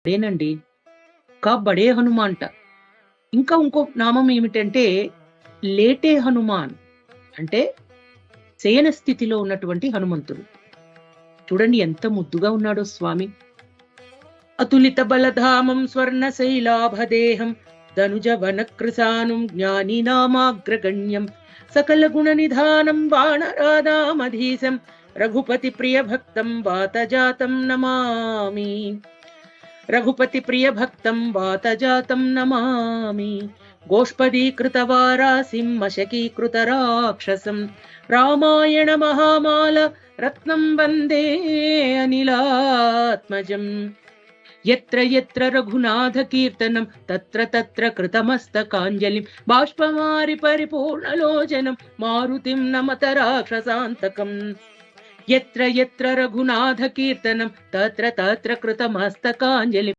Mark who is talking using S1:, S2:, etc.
S1: అదేనండి. బడే హనుమాంట. ఇంకా ఇంకో నామం ఏమిటంటే లేటే హనుమాన్. అంటే శయన స్థితిలో ఉన్నటువంటి హనుమంతుడు. చూడండి ఎంత ముద్దుగా ఉన్నాడో స్వామి. అతులిత బలధామం స్వర్ణశైలాభదేహం ధనుజ వనకృశానుం జ్ఞానినామాగ్రగణ్యం సకల గుణ నిధానం బాణరాదామధీశం రఘుపతి ప్రియ భక్తం వాతజాతం నమామి. రఘుపతి ప్రియ భక్తం వాతజాతం నమామి. గోష్పదీకృతవారాసిం మశకీకృత రాక్షసం రామాయణ మహామాల రత్నం వందే అనిలాత్మజం. యత్ర యత్ర రఘునాథ కీర్తనం తత్ర తత్ర కృతమస్తకాంజలిం బాష్పమారి పరిపూర్ణలోచనం మారుతిం నమత రాక్షసాంతకం. యత్ర యత్ర రఘునాథ కీర్తనం తత్ర తత్ర కృతమస్తకాంజలిం